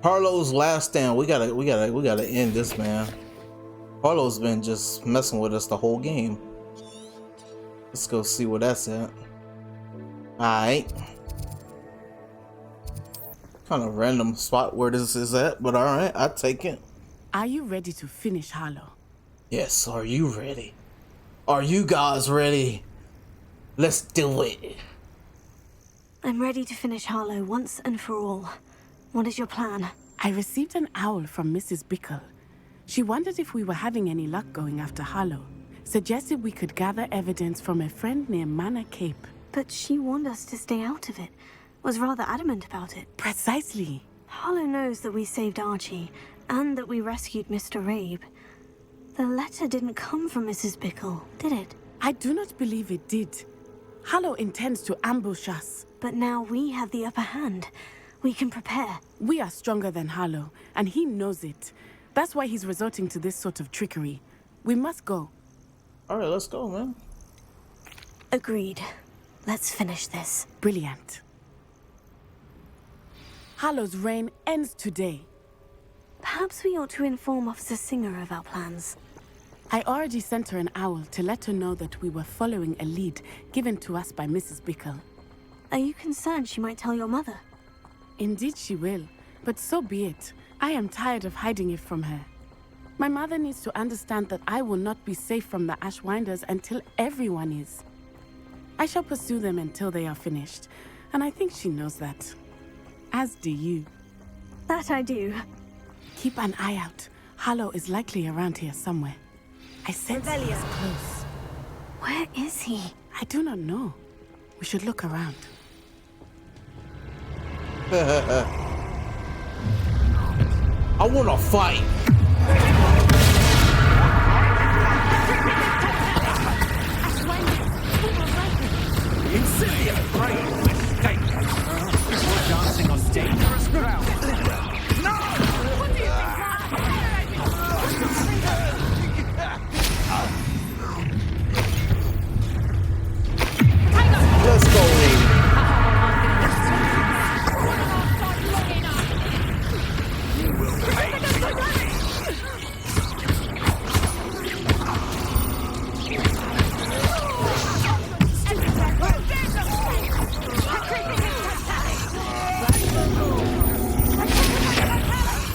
Harlow's last stand. We gotta end this, man. Harlow's been just messing with us the whole game. Let's go see where that's at. Alright. Kind of random spot where this is at, but alright, I take it. Are you ready to finish Harlow? Yes, are you ready? Are you guys ready? Let's do it. I'm ready to finish Harlow once and for all. What is your plan? I received an owl from Mrs. Bickle. She wondered if we were having any luck going after Harlow. Suggested we could gather evidence from a friend near Manor Cape. But she warned us to stay out of it. Was rather adamant about it. Precisely. Harlow knows that we saved Archie, and that we rescued Mr. Rabe. The letter didn't come from Mrs. Bickle, did it? I do not believe it did. Harlow intends to ambush us. But now we have the upper hand. We can prepare. We are stronger than Harlow, and he knows it. That's why he's resorting to this sort of trickery. We must go. Alright, let's go, man. Agreed. Let's finish this. Brilliant. Harlow's reign ends today. Perhaps we ought to inform Officer Singer of our plans. I already sent her an owl to let her know that we were following a lead given to us by Mrs. Bickle. Are you concerned she might tell your mother? Indeed she will, but so be it. I am tired of hiding it from her. My mother needs to understand that I will not be safe from the Ashwinders until everyone is. I shall pursue them until they are finished, and I think she knows that. As do you. That I do. Keep an eye out. Harlow is likely around here somewhere. I sense he is close. Where is he? I do not know. We should look around. I wanna fight. Incendio, great mistake. We're dancing on dangerous ground. No! What do you think? Let's go, lady.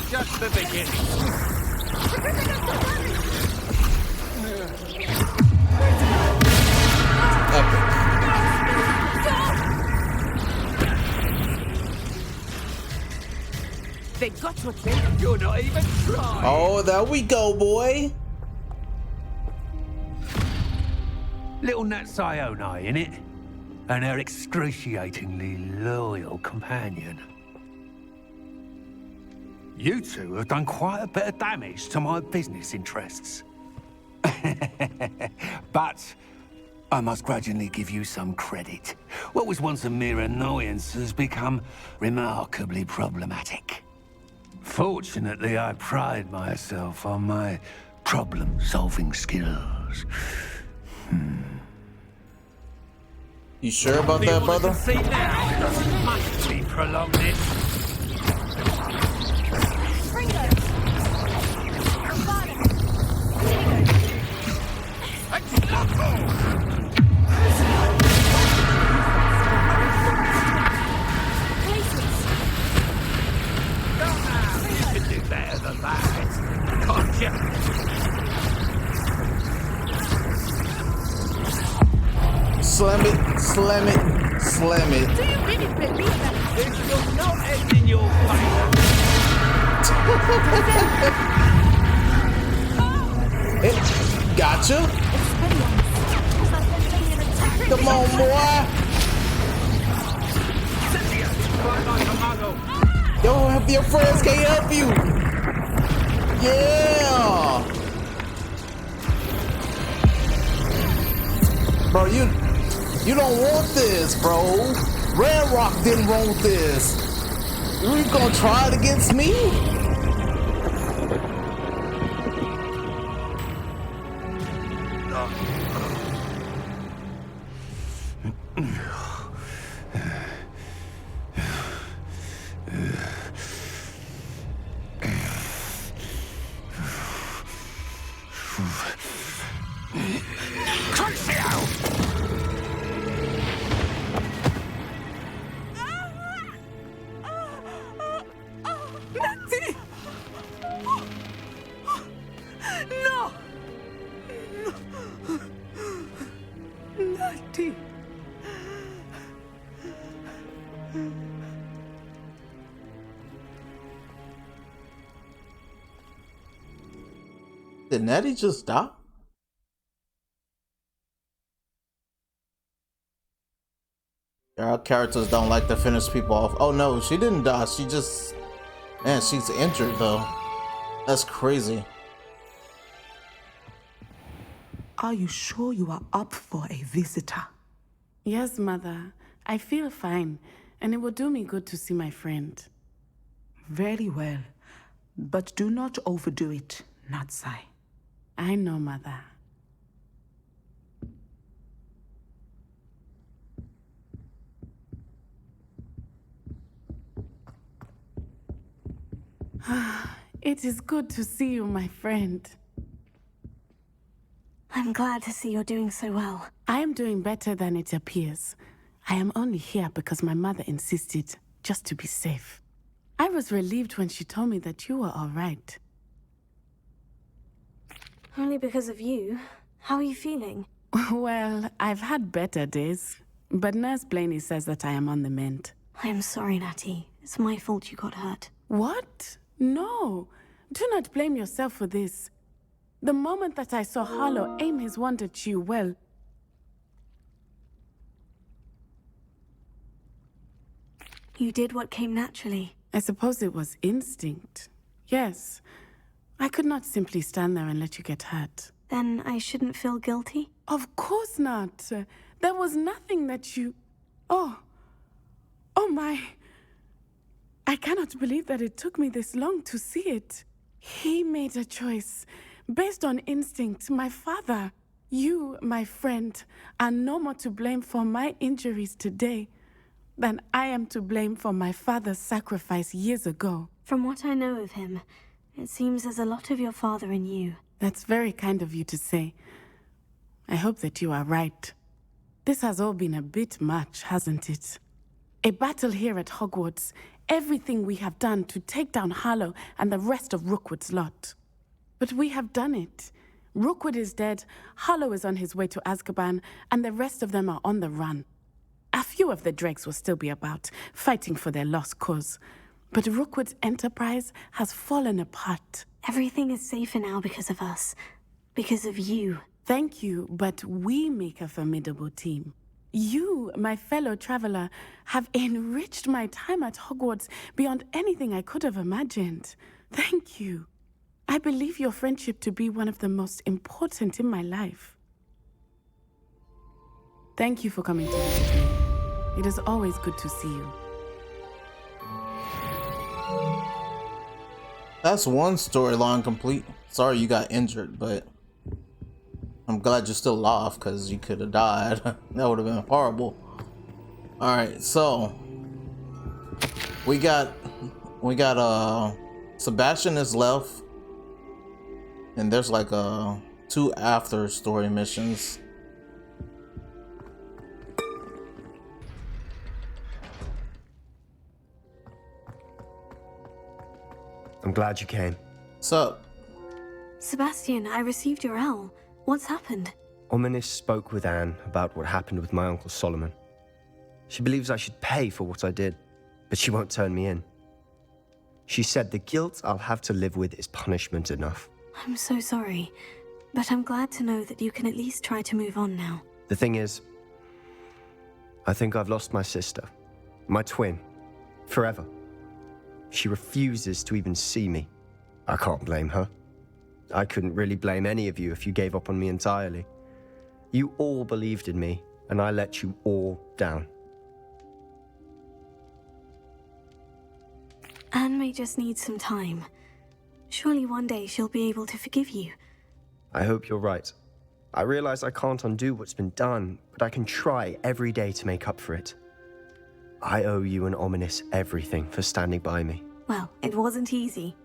Just the beginning. They got what they... You're not even trying. Oh, there we go, boy. Little Nat Sione, innit? And her excruciatingly loyal companion. You two have done quite a bit of damage to my business interests. But I must grudgingly give you some credit. What was once a mere annoyance has become remarkably problematic. Fortunately, I pride myself on my problem-solving skills. You sure about that, brother? See now, doesn't must be prolonged it. You can do better than that, can't you? Slam it, slam it, slam it. Do you really believe that? If you're not ending your favour. It gotcha. Come on, boy. Yo, if your friends can't help you. Yeah. Bro, you don't want this, bro. Red Rock didn't want this. You gonna try it against me? Natty! No! Natty! Did Nettie just die? Our characters don't like to finish people off. Oh no, she didn't die. She just... Man, she's injured though. That's crazy. Are you sure you are up for a visitor? Yes, Mother. I feel fine, and it will do me good to see my friend. Very well. But do not overdo it, Natsai. I know, Mother. It is good to see you, my friend. I'm glad to see you're doing so well. I am doing better than it appears. I am only here because my mother insisted, just to be safe. I was relieved when she told me that you were all right. Only because of you. How are you feeling? Well, I've had better days, but Nurse Blaney says that I am on the mend. I am sorry, Natty. It's my fault you got hurt. What? No. Do not blame yourself for this. The moment that I saw Harlow aim his wand at you, well... You did what came naturally. I suppose it was instinct. Yes. I could not simply stand there and let you get hurt. Then I shouldn't feel guilty? Of course not. There was nothing that you... Oh. Oh my... I cannot believe that it took me this long to see it. He made a choice. Based on instinct, my father. You, my friend, are no more to blame for my injuries today than I am to blame for my father's sacrifice years ago. From what I know of him, it seems there's a lot of your father in you. That's very kind of you to say. I hope that you are right. This has all been a bit much, hasn't it? A battle here at Hogwarts. Everything we have done to take down Harlow and the rest of Rookwood's lot. But we have done it. Rookwood is dead, Harlow is on his way to Azkaban, and the rest of them are on the run. A few of the dregs will still be about, fighting for their lost cause. But Rookwood's enterprise has fallen apart. Everything is safer now because of us. Because of you. Thank you, but we make a formidable team. You, my fellow traveler, have enriched my time at Hogwarts beyond anything I could have imagined. Thank you. I believe your friendship to be one of the most important in my life. Thank you for coming to visit me. It is always good to see you. That's one storyline complete. Sorry you got injured, but I'm glad you're still alive because you could have died. That would have been horrible. Alright, so we got Sebastian is left, and there's like 2 after story missions. I'm glad you came. What's up? Sebastian, I received your L. What's happened? Ominis spoke with Anne about what happened with my Uncle Solomon. She believes I should pay for what I did, but she won't turn me in. She said the guilt I'll have to live with is punishment enough. I'm so sorry, but I'm glad to know that you can at least try to move on now. The thing is, I think I've lost my sister, my twin, forever. She refuses to even see me. I can't blame her. I couldn't really blame any of you if you gave up on me entirely. You all believed in me, and I let you all down. Anne may just need some time. Surely one day she'll be able to forgive you. I hope you're right. I realize I can't undo what's been done, but I can try every day to make up for it. I owe you and Ominis everything for standing by me. Well, it wasn't easy.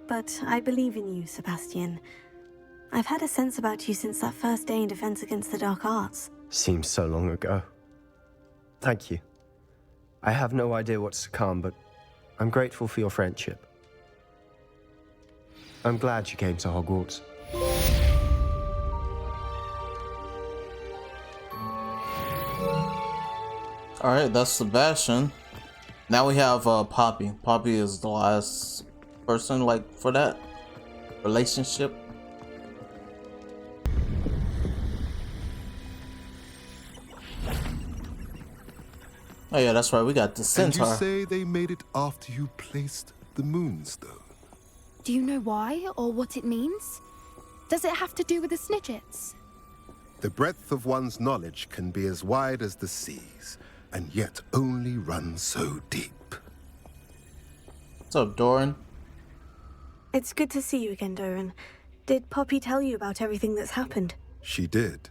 But I believe in you, Sebastian. I've had a sense about you since that first day in Defense Against the Dark Arts. Seems so long ago. Thank you. I have no idea what's to come, but I'm grateful for your friendship. I'm glad you came to Hogwarts. Alright, that's Sebastian. Now we have Poppy. Poppy is the last person, like, for that relationship. Oh yeah, that's right, we got the centaur. And you say they made it after you placed the Moonstone? Do you know why or what it means? Does it have to do with the Snidgets? The breadth of one's knowledge can be as wide as the seas, and yet only run so deep. What's up, Doran? It's good to see you again, Doran. Did Poppy tell you about everything that's happened? She did,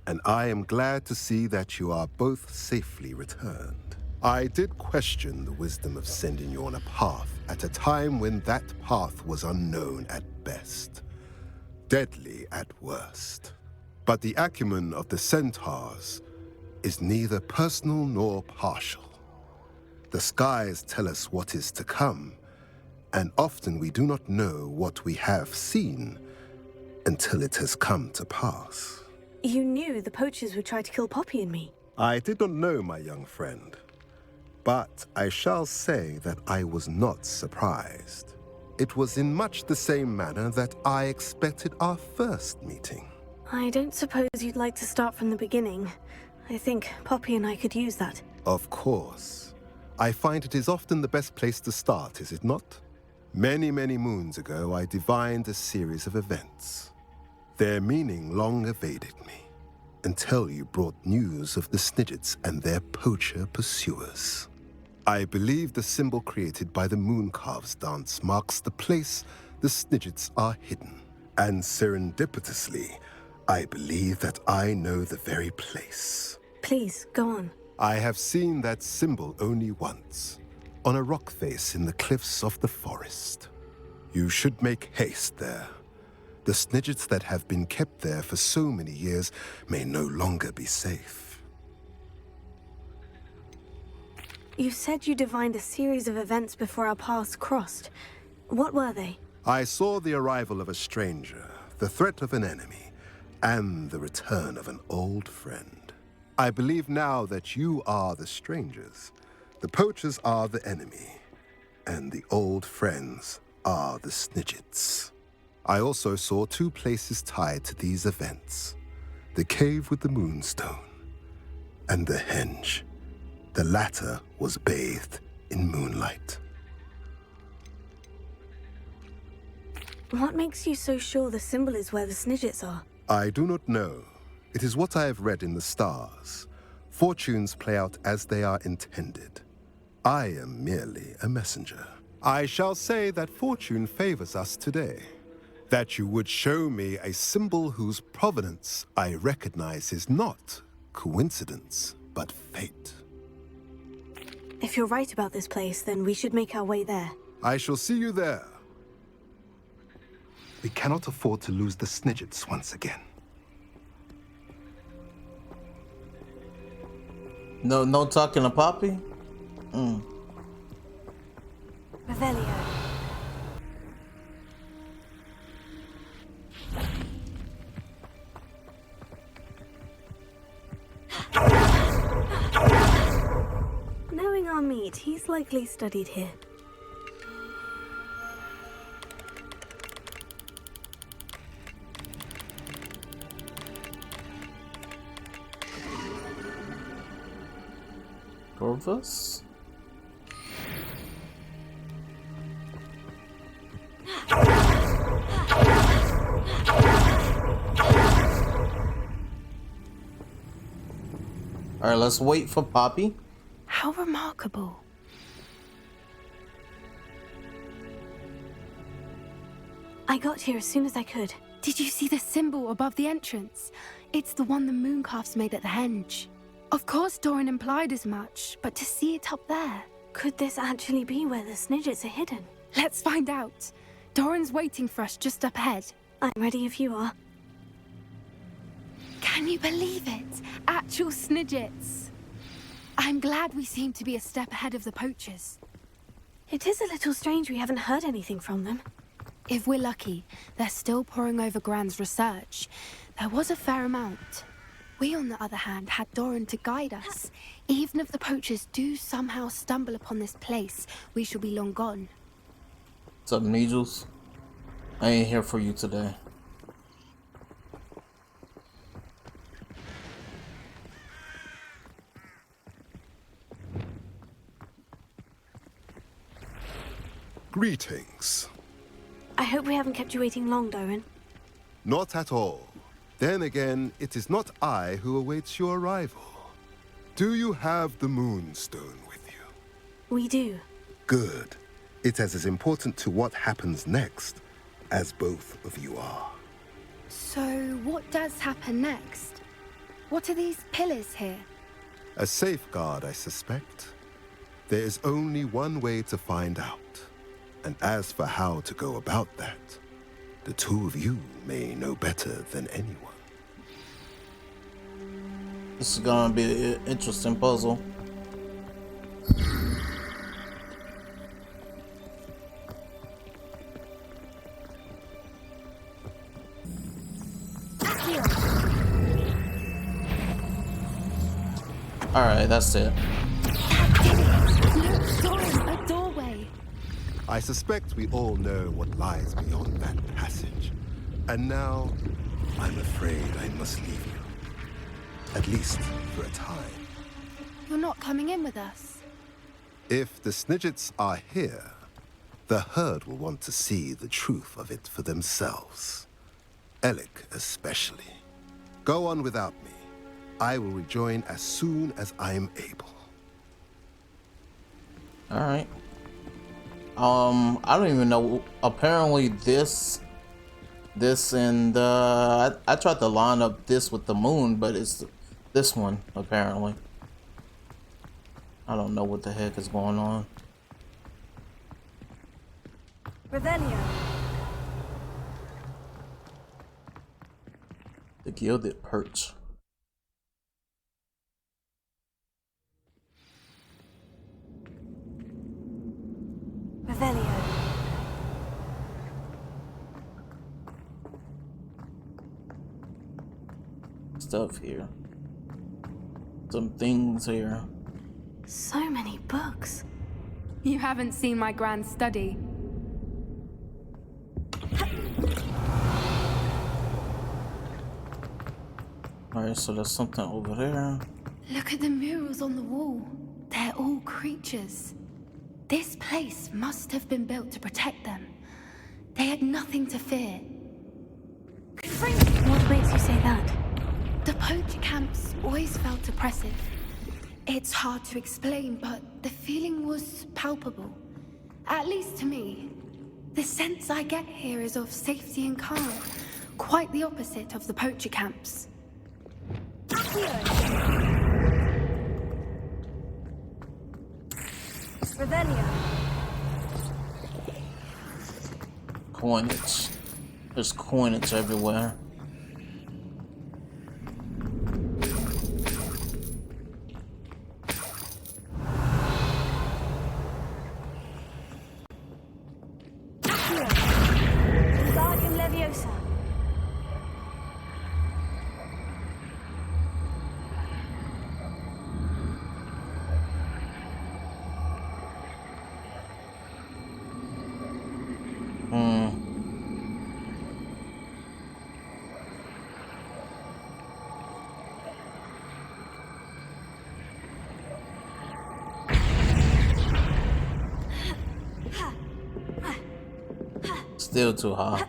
and I am glad to see that you are both safely returned. I did question the wisdom of sending you on a path at a time when that path was unknown at best, deadly at worst. But the acumen of the centaurs is neither personal nor partial. The skies tell us what is to come, and often we do not know what we have seen until it has come to pass. You knew the poachers would try to kill Poppy and me. I did not know, my young friend, but I shall say that I was not surprised. It was in much the same manner that I expected our first meeting. I don't suppose you'd like to start from the beginning. I think Poppy and I could use that. Of course. I find it is often the best place to start, is it not? Many, many moons ago, I divined a series of events. Their meaning long evaded me, until you brought news of the Snidgets and their poacher pursuers. I believe the symbol created by the Mooncalves dance marks the place the Snidgets are hidden. And serendipitously, I believe that I know the very place. Please, go on. I have seen that symbol only once, on a rock face in the cliffs of the forest. You should make haste there. The Snidgets that have been kept there for so many years may no longer be safe. You said you divined a series of events before our paths crossed. What were they? I saw the arrival of a stranger, the threat of an enemy, and the return of an old friend. I believe now that you are the strangers. The poachers are the enemy, and the old friends are the Snidgets. I also saw two places tied to these events. The cave with the Moonstone, and the henge. The latter was bathed in moonlight. What makes you so sure the symbol is where the Snidgets are? I do not know. It is what I have read in the stars. Fortunes play out as they are intended. I am merely a messenger. I shall say that fortune favors us today. That you would show me a symbol whose provenance I recognize is not coincidence, but fate. If you're right about this place, then we should make our way there. I shall see you there. We cannot afford to lose the Snidgets once again. No talking to Poppy? Revelio. Knowing our meat, he's likely studied here. Corvus? Alright, let's wait for Poppy. How remarkable. I got here as soon as I could. Did you see the symbol above the entrance? It's the one the Mooncalves made at the henge. Of course Doran implied as much, but to see it up there... Could this actually be where the Snidgets are hidden? Let's find out. Doran's waiting for us just up ahead. I'm ready if you are. Can you believe it? Actual Snidgets. I'm glad we seem to be a step ahead of the poachers. It is a little strange we haven't heard anything from them. If we're lucky, they're still poring over Gran's research. There was a fair amount. We, on the other hand, had Doran to guide us. Even if the poachers do somehow stumble upon this place, we shall be long gone. What's up, Needles? I ain't here for you today. Greetings. I hope we haven't kept you waiting long, Doran. Not at all. Then again, it is not I who awaits your arrival. Do you have the Moonstone with you? We do. Good. It is as important to what happens next as both of you are. So, what does happen next? What are these pillars here? A safeguard, I suspect. There is only one way to find out. And as for how to go about that, the two of you may know better than anyone. This is gonna be an interesting puzzle. Alright, that's it. Look, Doran, a doorway. I suspect we all know what lies beyond that passage. And now, I'm afraid I must leave you. At least for a time. You're not coming in with us. If the Snidgets are here, the herd will want to see the truth of it for themselves. Alec especially. Go on without me. I will rejoin as soon as I am able. Alright. I don't even know. Apparently this and I tried to line up this with the moon, but it's this one apparently. I don't know what the heck is going on. Revelio. The Gilded Perch. Revelio. Stuff here. Some things here. So many books. You haven't seen my grand study. Alright, so there's something over there. Look at the murals on the wall. They're all creatures. This place must have been built to protect them. They had nothing to fear. What makes you say that? The poacher camps always felt oppressive. It's hard to explain, but the feeling was palpable. At least to me. The sense I get here is of safety and calm. Quite the opposite of the poacher camps. Revelio. Coinage. There's coinage everywhere. Guardian Leviosa. Still too hot.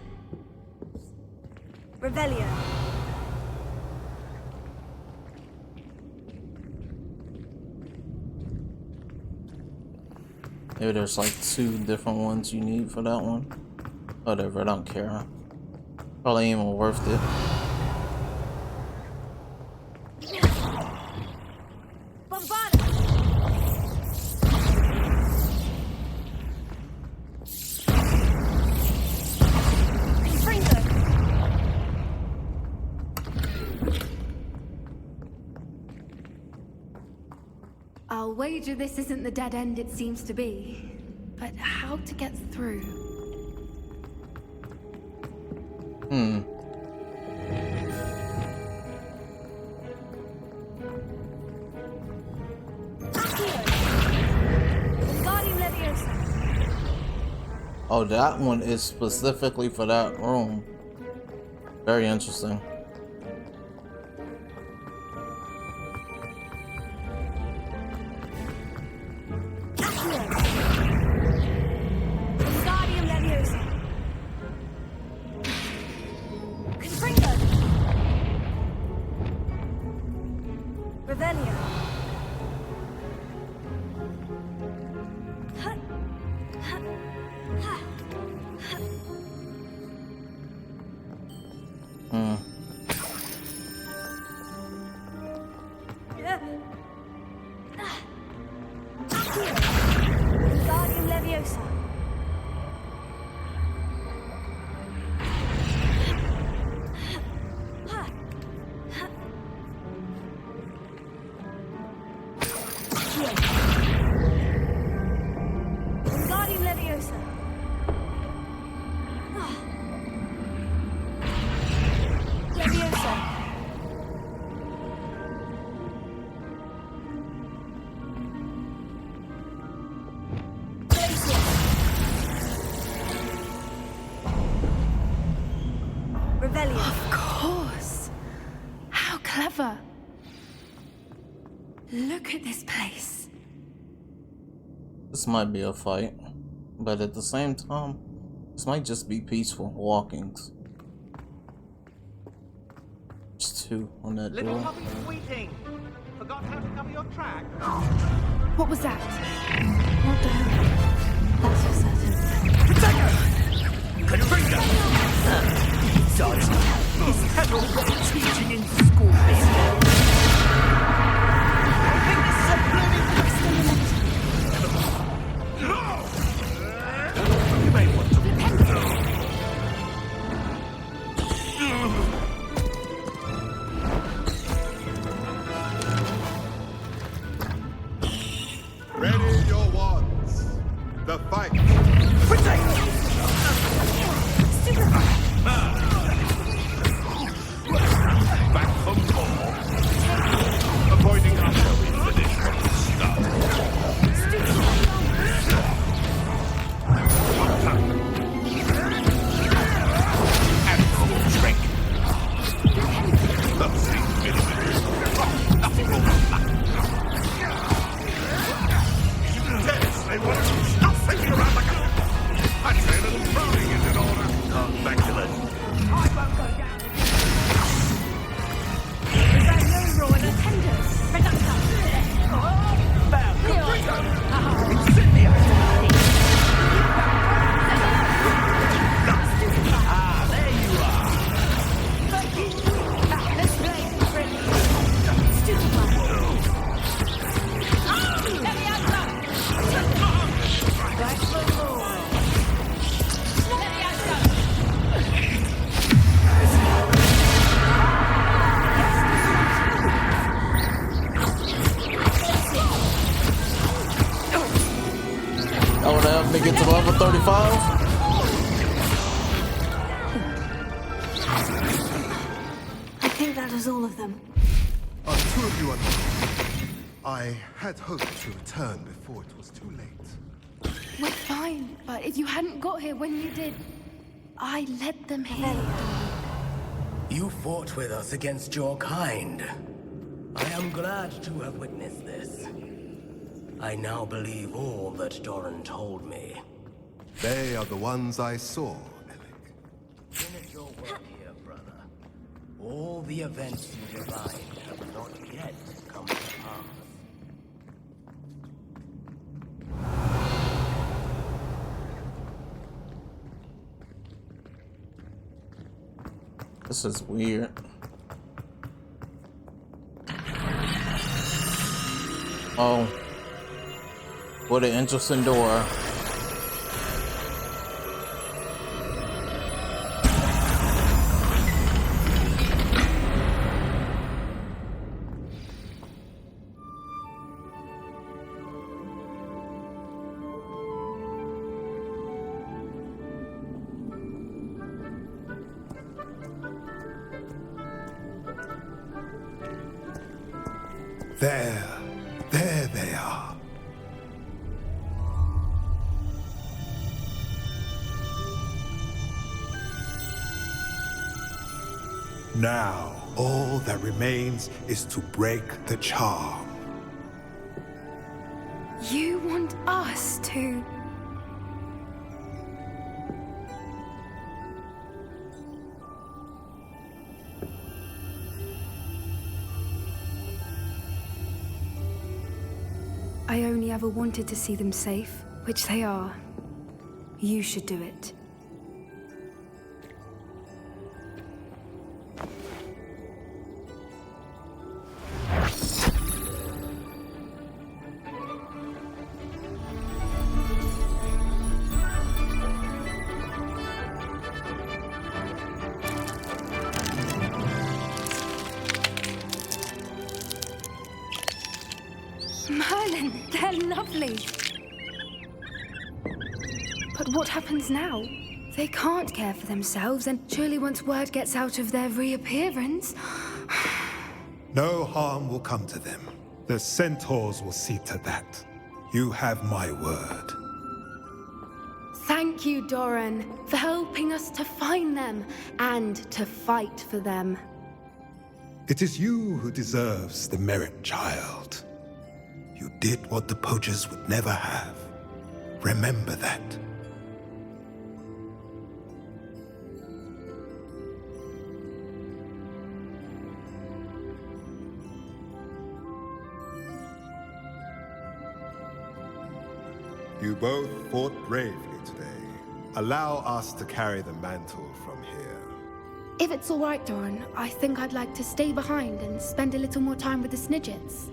Revelio. Maybe there's like 2 different ones you need for that one. Whatever, I don't care. Probably ain't even worth it. I'll wager this isn't the dead end it seems to be. But how to get through. Oh, that one is specifically for that room. Very interesting. Of course. How clever. Look at this place. This might be a fight, but at the same time, this might just be peaceful walkings. There's two on that Little door. puppy squeaking. Forgot how to cover your track. What was that? Not down. That's for certain. Is that all they're teaching in school? I think this is a blooming You may want to Ready your wands. The fight. Back for more. Avoiding us shall be finished from the start. Admirable trick. Those things millimeters. Nothing more than that. Dennis, they want to stop thinking around like a... I'd say a little throwing is in order. Calculus. I won't go down. Is that no row and attendance? Reductor. Bell, Caprito. Incendiary. Ah, there you are. Let's play. Stupid one. Let me out. Right for more. Let me out. That would help me get to level 35. I think that was all of them. Are the two of you unhappy? I had hoped to return before it was too late. We're fine, but if you hadn't got here when you did, I led them here. You fought with us against your kind. I am glad to have witnessed this. I now believe all that Doran told me. They are the ones I saw, Alec. Finish your work here, brother. All the events you divined have not yet come to pass. This is weird. Oh. What an interesting door. There they are. Now, all that remains is to break the charm. You want us to... I only ever wanted to see them safe, which they are. You should do it. Merlin, they're lovely. But what happens now? They can't care for themselves, and surely once word gets out of their reappearance... No harm will come to them. The centaurs will see to that. You have my word. Thank you, Doran, for helping us to find them and to fight for them. It is you who deserves the merit, child. You did what the poachers would never have. Remember that. You both fought bravely today. Allow us to carry the mantle from here. If it's all right, Doran, I think I'd like to stay behind and spend a little more time with the Snidgets.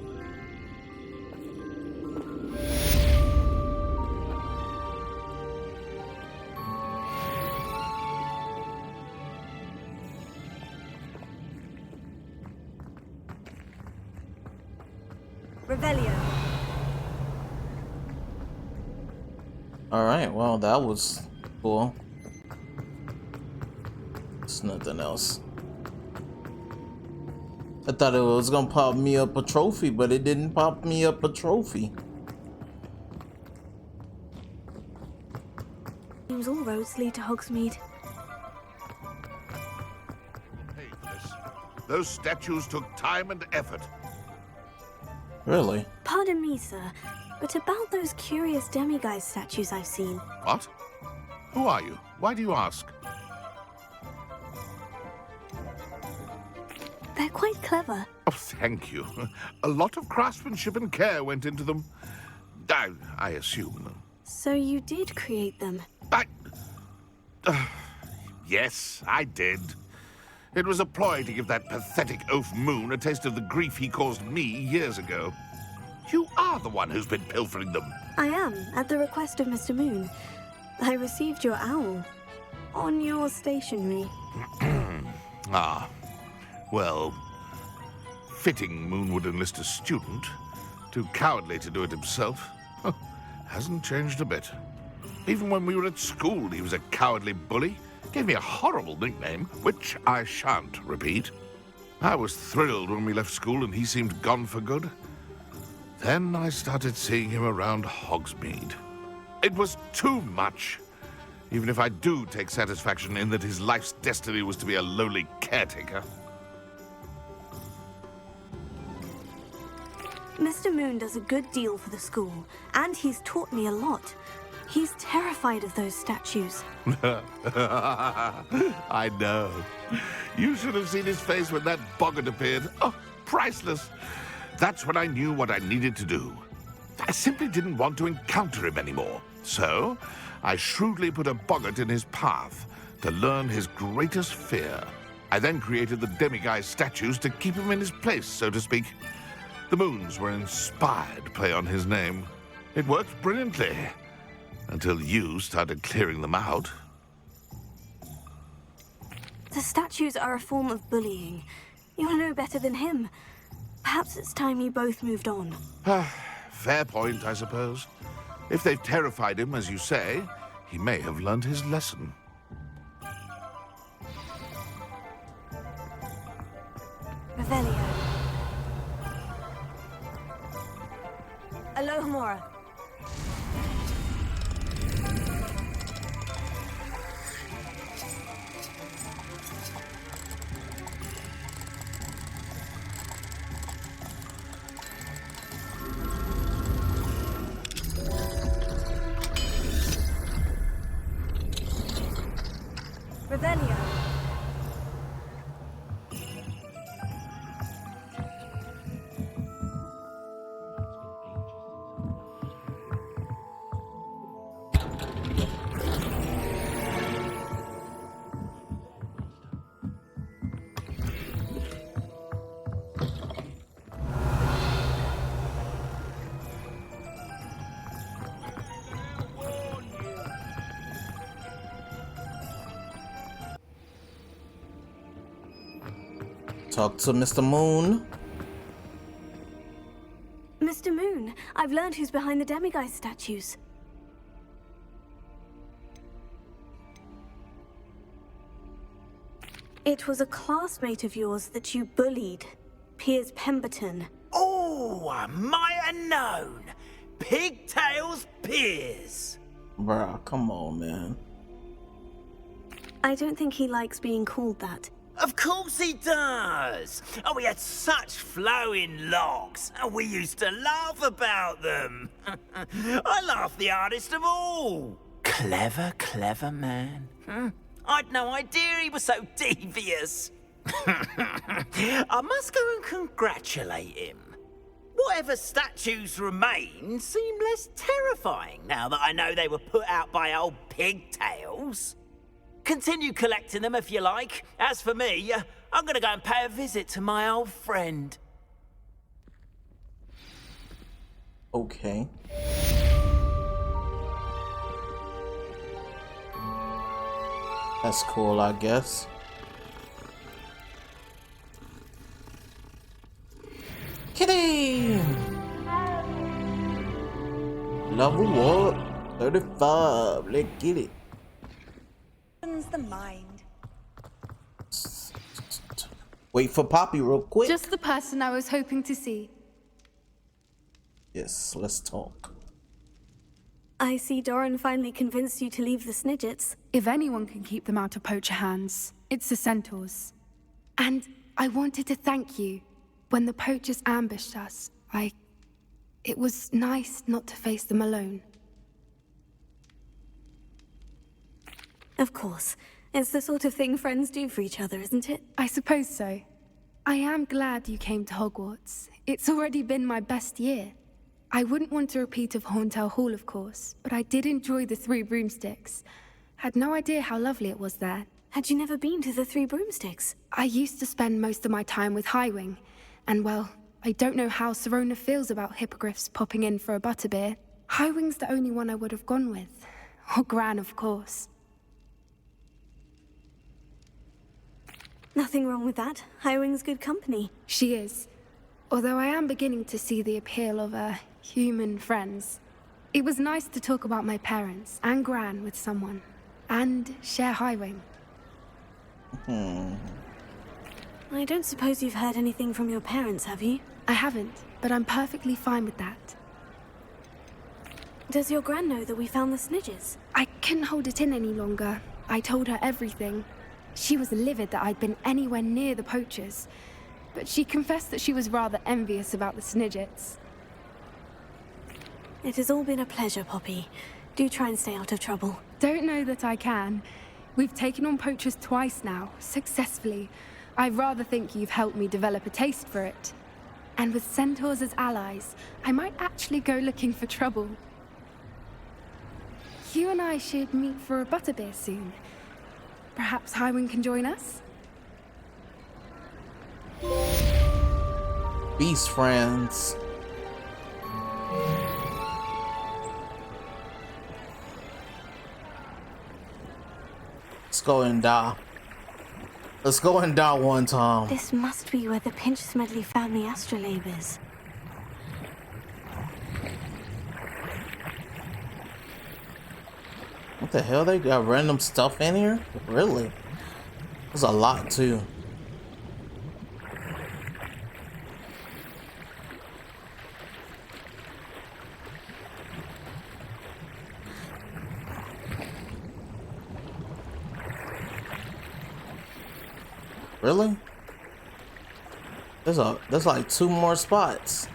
Revelio. Alright, well, that was cool. It's nothing else. I thought it was gonna pop me up a trophy, but it didn't pop me up a trophy. Seems all roads lead to Hogsmeade. Those statues took time and effort. Really? Pardon me, sir, but about those curious demiguise statues I've seen. What? Who are you? Why do you ask? They're quite clever. Oh, thank you. A lot of craftsmanship and care went into them. I assume. So you did create them? Yes, I did. It was a ploy to give that pathetic oaf Moon a taste of the grief he caused me years ago. You are the one who's been pilfering them. I am, at the request of Mr. Moon. I received your owl on your stationery. Ah, well, fitting Moon would enlist a student. Too cowardly to do it himself. Hasn't changed a bit. Even when we were at school, he was a cowardly bully. Gave me a horrible nickname, which I shan't repeat. I was thrilled when we left school and he seemed gone for good. Then I started seeing him around Hogsmeade. It was too much. Even if I do take satisfaction in that his life's destiny was to be a lowly caretaker. Mr. Moon does a good deal for the school, and he's taught me a lot. He's terrified of those statues. I know. You should have seen his face when that boggart appeared. Oh, priceless. That's when I knew what I needed to do. I simply didn't want to encounter him anymore. So, I shrewdly put a boggart in his path to learn his greatest fear. I then created the demiguise statues to keep him in his place, so to speak. The moons were inspired play on his name. It worked brilliantly. Until you started clearing them out. The statues are a form of bullying. You'll know better than him. Perhaps it's time you both moved on. Fair point, I suppose. If they've terrified him, as you say, he may have learned his lesson. Revelio. Nora. Revelio. Talk to Mr. Moon. Mr. Moon, I've learned who's behind the Demiguise statues. It was a classmate of yours that you bullied, Piers Pemberton. Oh, I might have known. Pigtails Piers. Bruh, come on, man. I don't think he likes being called that. Of course he does. Oh, he had such flowing locks, and we used to laugh about them. I laughed the hardest of all. Clever, clever man. I'd no idea he was so devious. I must go and congratulate him. Whatever statues remain seem less terrifying now that I know they were put out by old pigtails. Continue collecting them if you like. As for me, I'm gonna go and pay a visit to my old friend. Okay. That's cool, I guess. Kitty! Level what? 35. Let's get it. The mind. Wait for Poppy real quick. Just the person I was hoping to see. Yes, let's talk. I see Doran finally convinced you to leave the Snidgets. If anyone can keep them out of poacher hands, it's the centaurs. And I wanted to thank you. When the poachers ambushed us, it was nice not to face them alone. Of course. It's the sort of thing friends do for each other, isn't it? I suppose so. I am glad you came to Hogwarts. It's already been my best year. I wouldn't want a repeat of Horntail Hall, of course, but I did enjoy the Three Broomsticks. Had no idea how lovely it was there. Had you never been to the Three Broomsticks? I used to spend most of my time with Highwing, and well, I don't know how Serona feels about hippogriffs popping in for a butterbeer. Highwing's the only one I would have gone with. Or Gran, of course. Nothing wrong with that. Highwing's good company. She is. Although I am beginning to see the appeal of human friends. It was nice to talk about my parents and Gran with someone. And share Highwing. I don't suppose you've heard anything from your parents, have you? I haven't, but I'm perfectly fine with that. Does your Gran know that we found the Snidgets? I couldn't hold it in any longer. I told her everything. She was livid that I'd been anywhere near the poachers, but she confessed that she was rather envious about the Snidgets. It has all been a pleasure, Poppy. Do try and stay out of trouble. Don't know that I can. We've taken on poachers twice now, successfully. I rather think you've helped me develop a taste for it. And with centaurs as allies, I might actually go looking for trouble. You and I should meet for a butterbeer soon. Perhaps Highwing can join us? Beast friends. Let's go and die. Let's go and die one time. This must be where the Pinch-Smedley family astrolabe is. What the hell? They got random stuff in here? Really? There's a lot too. Really? There's like 2 more spots.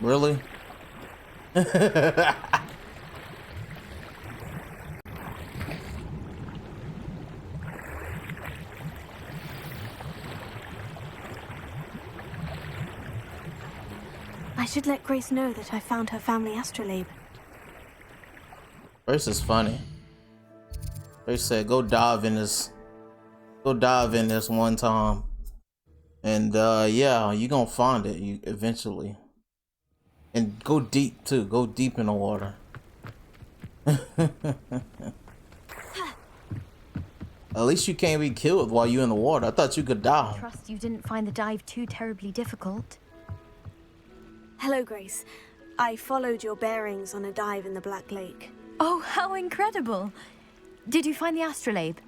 Really? I should let Grace know that I found her family astrolabe. Grace is funny. Grace said, go dive in this one time. And yeah, you gonna find it eventually. And go deep too. Go deep in the water. At least you can't be killed while you're in the water. I thought you could die. Trust you didn't find the dive too terribly difficult. Hello, Grace. I followed your bearings on a dive in the Black Lake. Oh, how incredible! Did you find the astrolabe?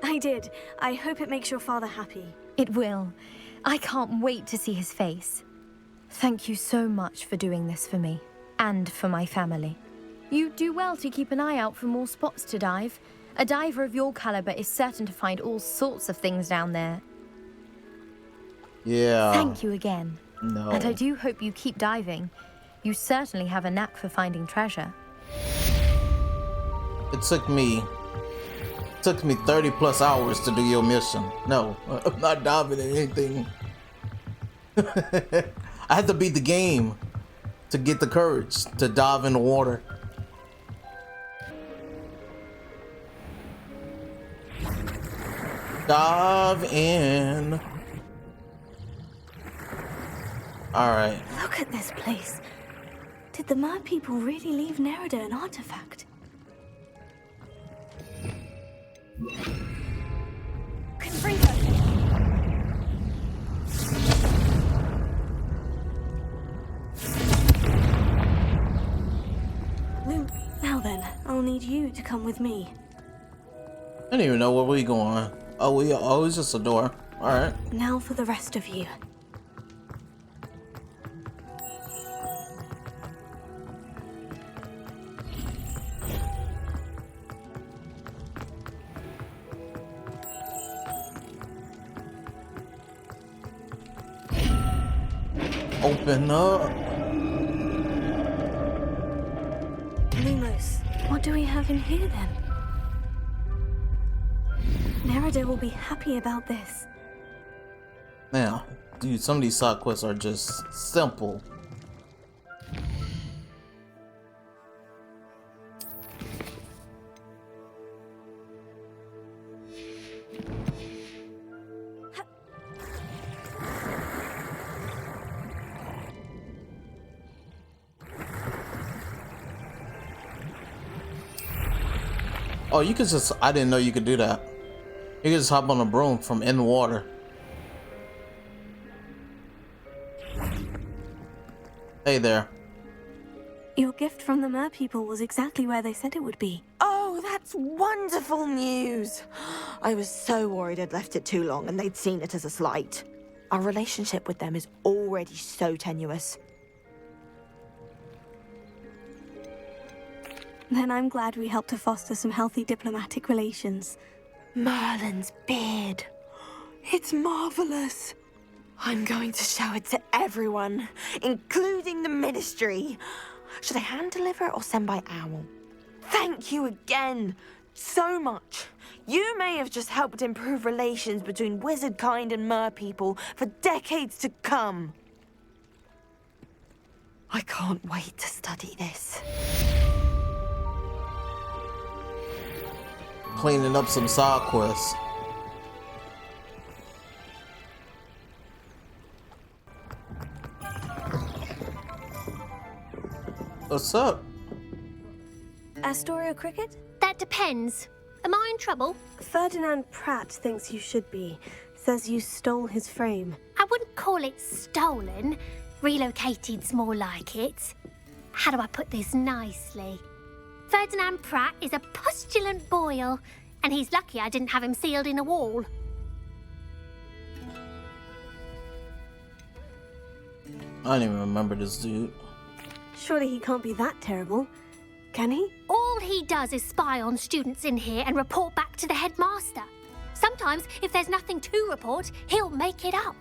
I did. I hope it makes your father happy. It will. I can't wait to see his face. Thank you so much for doing this for me, and for my family. You do well to keep an eye out for more spots to dive. A diver of your caliber is certain to find all sorts of things down there. Yeah. Thank you again. No. And I do hope you keep diving. You certainly have a knack for finding treasure. It took me 30 plus hours to do your mission. No, I'm not diving in anything. I had to beat the game to get the courage to dive in the water. Dive in. Alright. Look at this place. Did the Mer people really leave Nerida an artifact? Confringo! Luke, now then, I'll need you to come with me. I don't even know where we going. Oh, it's just a door. Alright. Now for the rest of you. Open up. Lumos, what do we have in here then? Nerida will be happy about this. Now, dude, some of these side quests are just simple. Oh, you could just, I didn't know you could do that. You could just hop on a broom from in the water. Hey there. Your gift from the Mer people was exactly where they said it would be. Oh, that's wonderful news. I was so worried I'd left it too long and they'd seen it as a slight. Our relationship with them is already so tenuous. Then I'm glad we helped to foster some healthy diplomatic relations. Merlin's beard. It's marvelous. I'm going to show it to everyone, including the Ministry. Should I hand deliver it or send by owl? Thank you again, so much. You may have just helped improve relations between wizard kind and mer people for decades to come. I can't wait to study this. Cleaning up some side quests. What's up? Astoria Cricket? That depends. Am I in trouble? Ferdinand Pratt thinks you should be. Says you stole his frame. I wouldn't call it stolen. Relocated's more like it. How do I put this nicely? Ferdinand Pratt is a postulant boil, and he's lucky I didn't have him sealed in a wall. I don't even remember this dude. Surely he can't be that terrible, can he? All he does is spy on students in here and report back to the headmaster. Sometimes, if there's nothing to report, he'll make it up.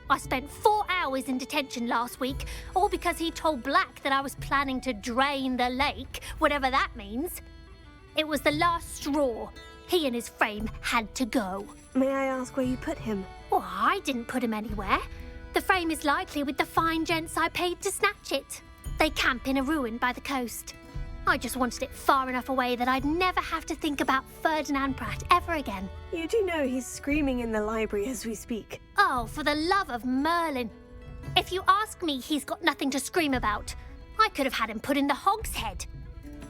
I spent 4 hours in detention last week, all because he told Black that I was planning to drain the lake, whatever that means. It was the last straw. He and his frame had to go. May I ask where you put him? Well, I didn't put him anywhere. The frame is likely with the fine gents I paid to snatch it. They camp in a ruin by the coast. I just wanted it far enough away that I'd never have to think about Ferdinand Pratt ever again. You do know he's screaming in the library as we speak. Oh, for the love of Merlin. If you ask me, he's got nothing to scream about. I could have had him put in the Hogshead.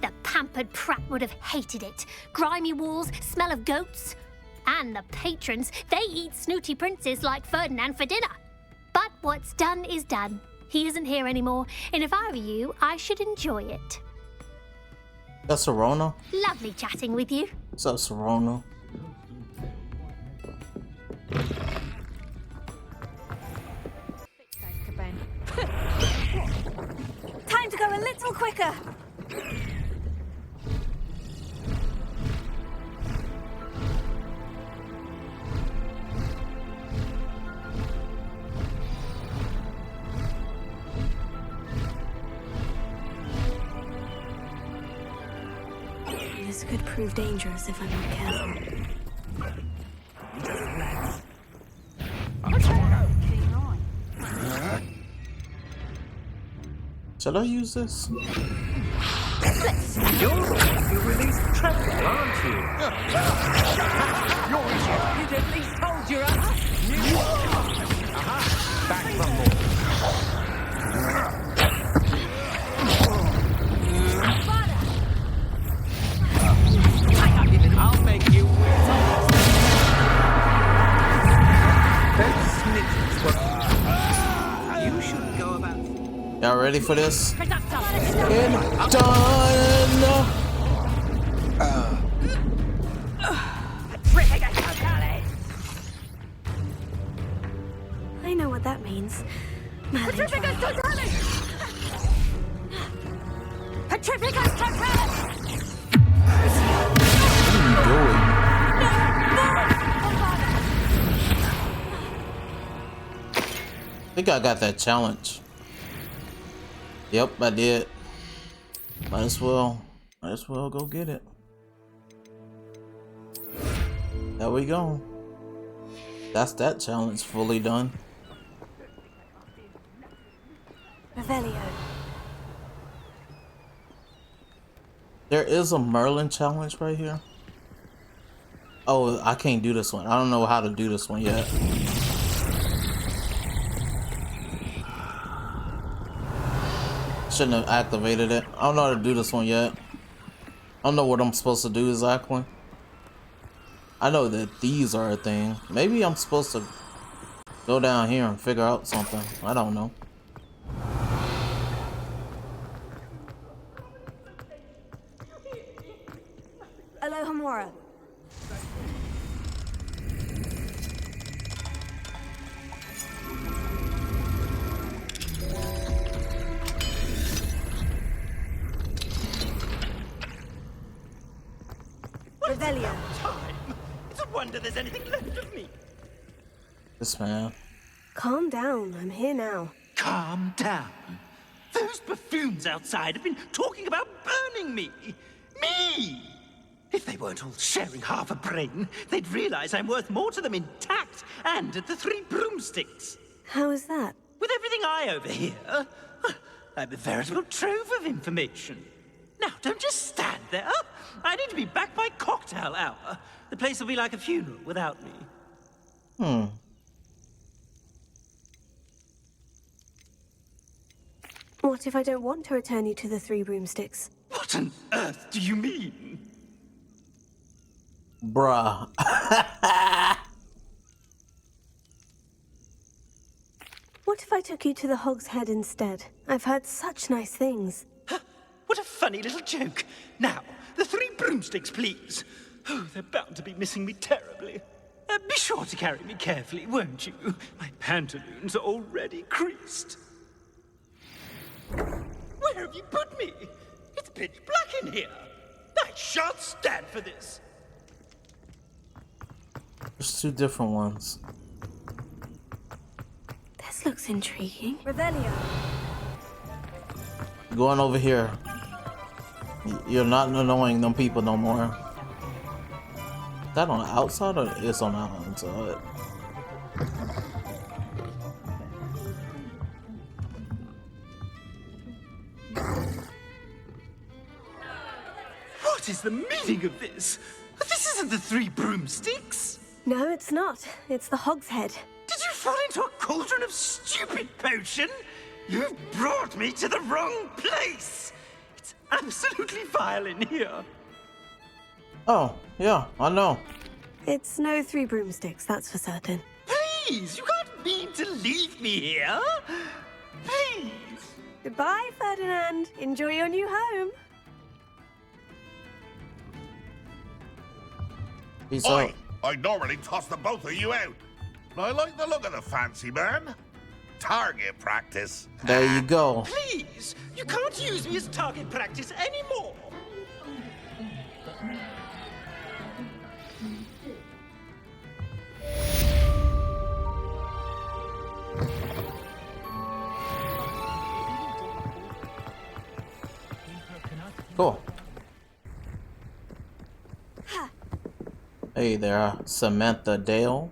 The pampered Pratt would have hated it. Grimy walls, smell of goats. And the patrons, they eat snooty princes like Ferdinand for dinner. But what's done is done. He isn't here anymore, and if I were you, I should enjoy it. That's Serona. Lovely chatting with you. What's up, Serona? Time to go a little quicker. This could prove dangerous if I'm not careful. Should I use this? You're going to release trouble, aren't you? You'd at least hold your back from more. I'll make you you should go about. Y'all ready for this? Get done! I know what that means. Merlin I think I got that challenge. Yep, I did. Might as well go get it. There we go. That's that challenge fully done. Revelio. There is a Merlin challenge right here. Oh, I can't do this one. I don't know how to do this one yet. Shouldn't have activated it. I don't know how to do this one yet. I don't know what I'm supposed to do exactly. I know that these are a thing. Maybe I'm supposed to go down here and figure out something. I don't know. Alohomora. Revelio. It's a wonder there's anything left of me. This man. Calm down. I'm here now. Calm down. Those buffoons outside have been talking about burning me. Me! If they weren't all sharing half a brain, they'd realize I'm worth more to them intact and at the 3 broomsticks. How is that? With everything I overhear, I'm a veritable trove of information. Now, don't just stand there. I need to be back by cocktail hour. The place will be like a funeral without me. What if I don't want to return you to the 3 broomsticks? What on earth do you mean? Bruh. What if I took you to the Hogshead instead? I've heard such nice things. What a funny little joke. Now, the 3 broomsticks, please. Oh, they're bound to be missing me terribly. Be sure to carry me carefully, won't you? My pantaloons are already creased. Well, Where have you put me? It's pitch black in here. I shan't stand for this. There's two different ones. This looks intriguing. Revelio. Going over here. You're not annoying them people no more. Is that on the outside or it's on the inside? What is the meaning of this? This isn't the Three Broomsticks. No, it's not. It's the Hogshead. Did you fall into a cauldron of stupid potion? You've brought me to the wrong place. It's absolutely vile in here. Oh, yeah, I know. It's no Three Broomsticks, that's for certain. Please, you can't mean to leave me here. Please. Goodbye, Ferdinand. Enjoy your new home. I normally toss the both of you out. I like the look of the fancy man. Target practice. There you go. Please, you can't use me as target practice anymore. Cool. Hey there, Samantha Dale.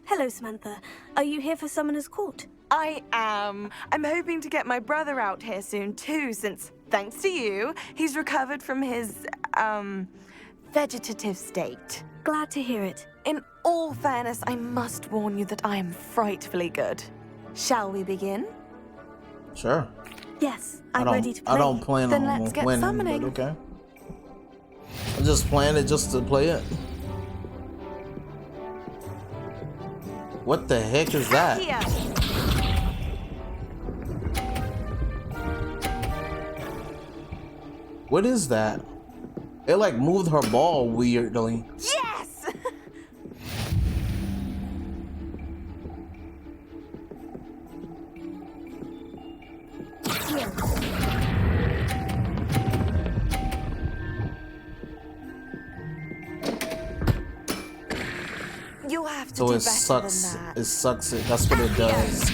Hello, Samantha. Are you here for Summoner's Court? I am. I'm hoping to get my brother out here soon too, since, thanks to you, he's recovered from his, vegetative state. Glad to hear it. In all fairness, I must warn you that I am frightfully good. Shall we begin? Sure. Yes, I'm ready to play. I don't plan Then on let's get winning, summoning. but okay. I'm just playing it just to play it. What the heck is that? Here. What is that? It like moved her ball weirdly. Yes! You'll have to So do it better sucks. than that. It sucks it. That's what it does.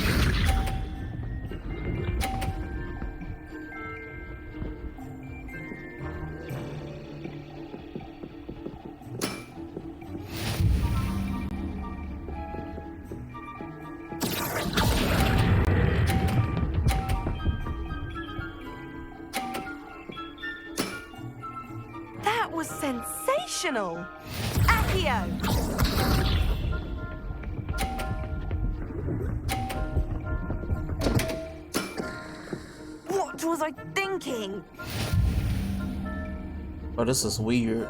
That was sensational! Accio! What was I thinking? Oh, this is weird.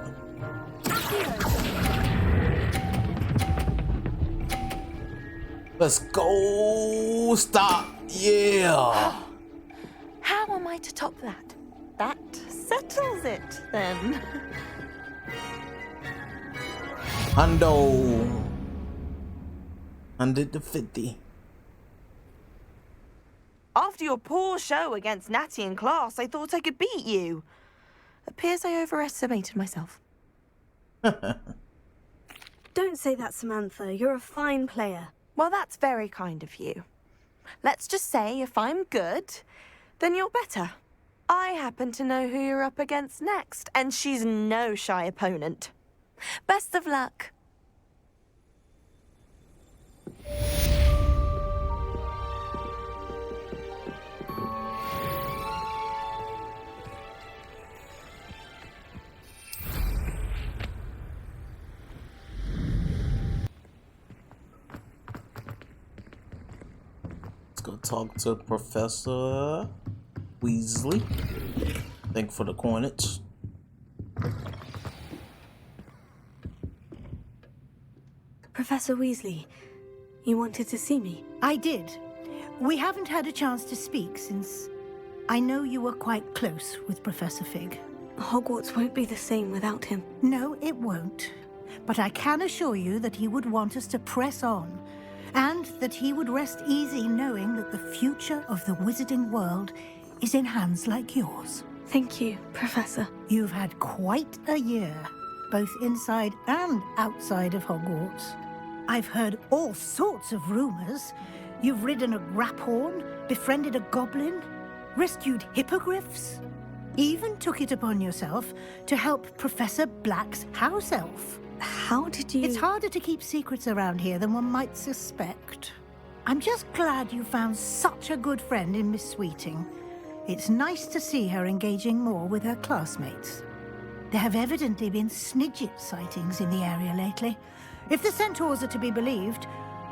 Let's go. Stop. Yeah. How am I to top that? That settles it, then. Hundo. 100 to 50. After your poor show against Natty in class, I thought I could beat you. Appears I overestimated myself. Don't say that, Samantha. You're a fine player. Well, that's very kind of you. Let's just say if I'm good, then you're better. I happen to know who you're up against next, and she's no shy opponent. Best of luck. Let's go talk to Professor Weasley. Thank you for the coinage. Professor Weasley, you wanted to see me? I did. We haven't had a chance to speak since I know you were quite close with Professor Fig. Hogwarts won't be the same without him. No, it won't. But I can assure you that he would want us to press on, and that he would rest easy knowing that the future of the wizarding world is in hands like yours. Thank you, Professor. You've had quite a year, both inside and outside of Hogwarts. I've heard all sorts of rumors. You've ridden a graphorn, befriended a goblin, rescued hippogriffs, even took it upon yourself to help Professor Black's house elf. How did you... It's harder to keep secrets around here than one might suspect. I'm just glad you found such a good friend in Miss Sweeting. It's nice to see her engaging more with her classmates. There have evidently been Snidget sightings in the area lately. If the centaurs are to be believed,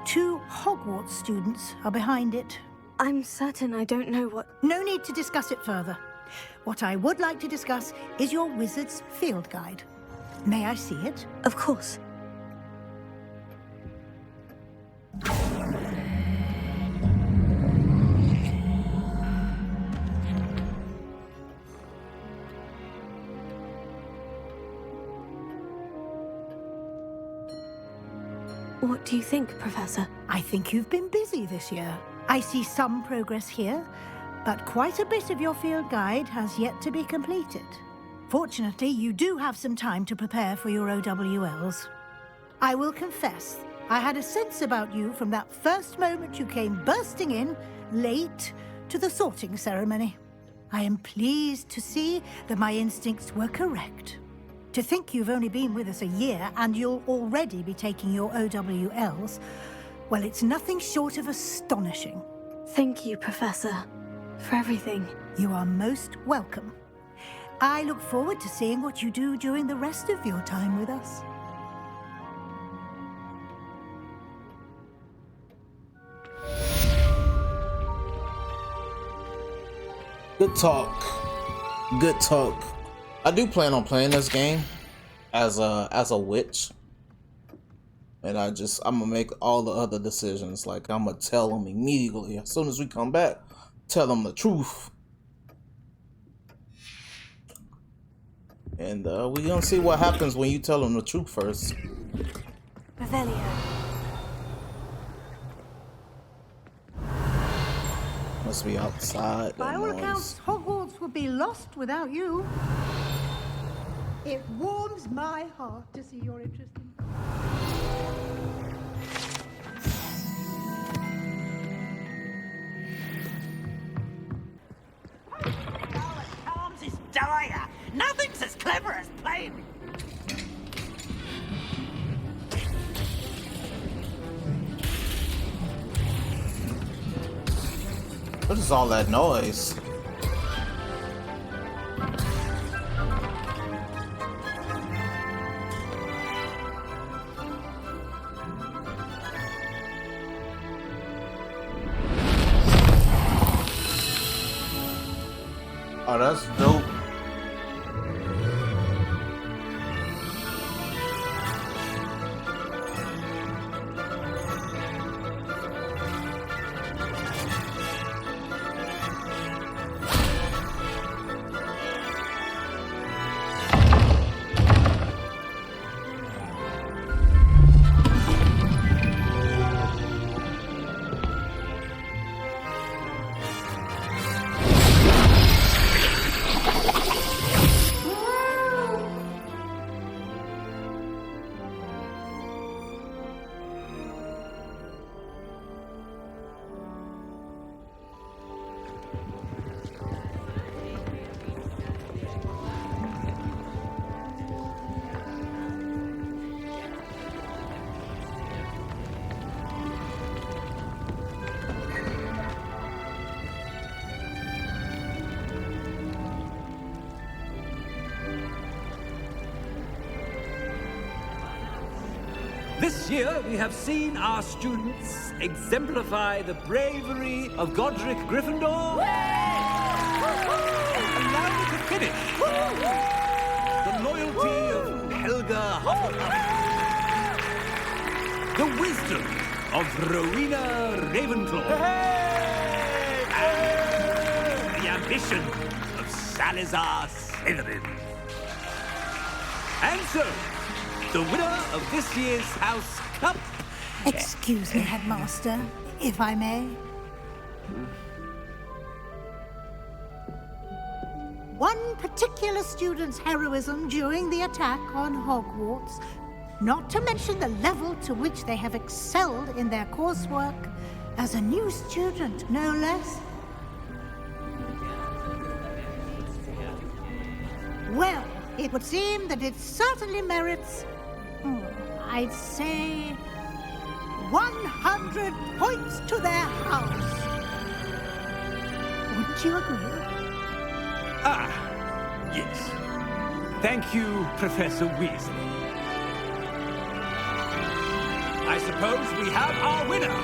2 Hogwarts students are behind it. I'm certain I don't know what... No need to discuss it further. What I would like to discuss is your wizard's field guide. May I see it? Of course. What do you think, Professor? I think you've been busy this year. I see some progress here, but quite a bit of your field guide has yet to be completed. Fortunately, you do have some time to prepare for your OWLs. I will confess, I had a sense about you from that first moment you came bursting in, late, to the sorting ceremony. I am pleased to see that my instincts were correct. To think you've only been with us a year and you'll already be taking your OWLs, well, it's nothing short of astonishing. Thank you, Professor, for everything. You are most welcome. I look forward to seeing what you do during the rest of your time with us. Good talk. Good talk. I do plan on playing this game as a witch. And I'm gonna make all the other decisions. Like, I'm gonna tell them immediately as soon as we come back. Tell them the truth. And we're gonna see what happens when you tell them the truth first. Revelio. Must be outside. By all accounts, Hogwarts would be lost without you. It warms my heart to see your interest in... Arms is dire. Nothing's as clever as playing. What is all that noise? Oh, that's dope. This year, we have seen our students exemplify the bravery of Godric Gryffindor. Allow me to finish. The loyalty of Helga Hufflepuff. The wisdom of Rowena Ravenclaw. And the ambition of Salazar Slytherin. And so, the winner of this year's House Cup... Excuse me, Headmaster, if I may. one particular student's heroism during the attack on Hogwarts, not to mention the level to which they have excelled in their coursework as a new student, no less. Well, it would seem that it certainly merits, I'd say, 100 points to their house. Wouldn't you agree? Ah, yes. Thank you, Professor Weasley. I suppose we have our winner.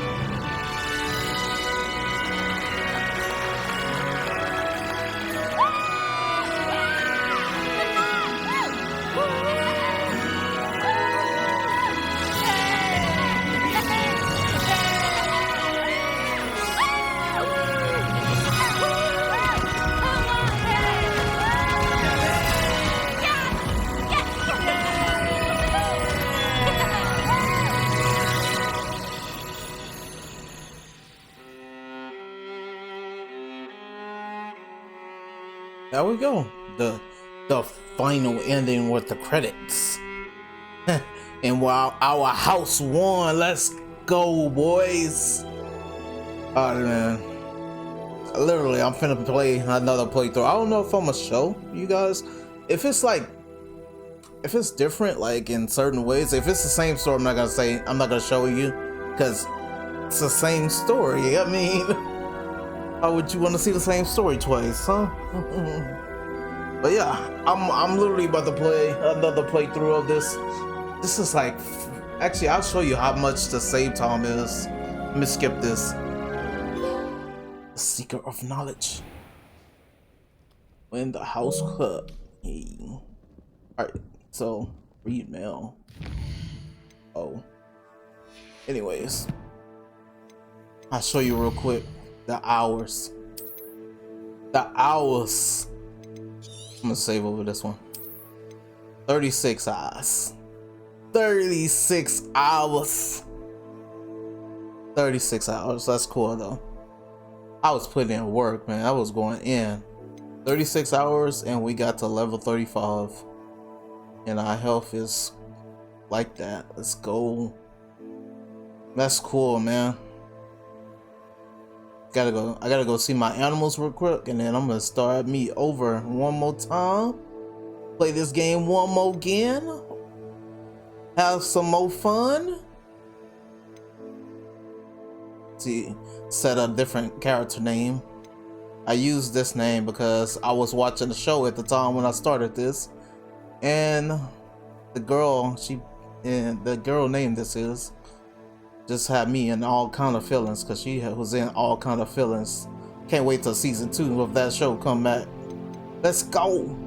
There we go. The final ending with the credits. And while our house won, let's go, boys. Alright, man. Literally, I'm finna play another playthrough. I don't know if I'm gonna show you guys. If it's different, like in certain ways. If it's the same story, I'm not gonna show you, because it's the same story. I mean, how would you want to see the same story twice, huh? But yeah, I'm literally about to play another playthrough of this. This is like, actually, I'll show you how much the save time is. Let me skip this. The Seeker of Knowledge. When the house cut. Alright, so read mail. Oh. Anyways, I'll show you real quick the hours. The hours. I'm gonna save over this one. 36 hours. 36 hours. 36 hours. That's cool though. I was putting in work, man. I was going in. 36 hours and we got to level 35. And our health is like that. Let's go. That's cool, man. I gotta go see my animals real quick, and then I'm gonna start me over one more time. Play this game one more again. Have some more fun. See, set a different character name. I used this name because I was watching the show at the time when I started this, and the girl named this is just had me in all kind of feelings, because she was in all kind of feelings. Can't wait till season 2 of that show come back. Let's go.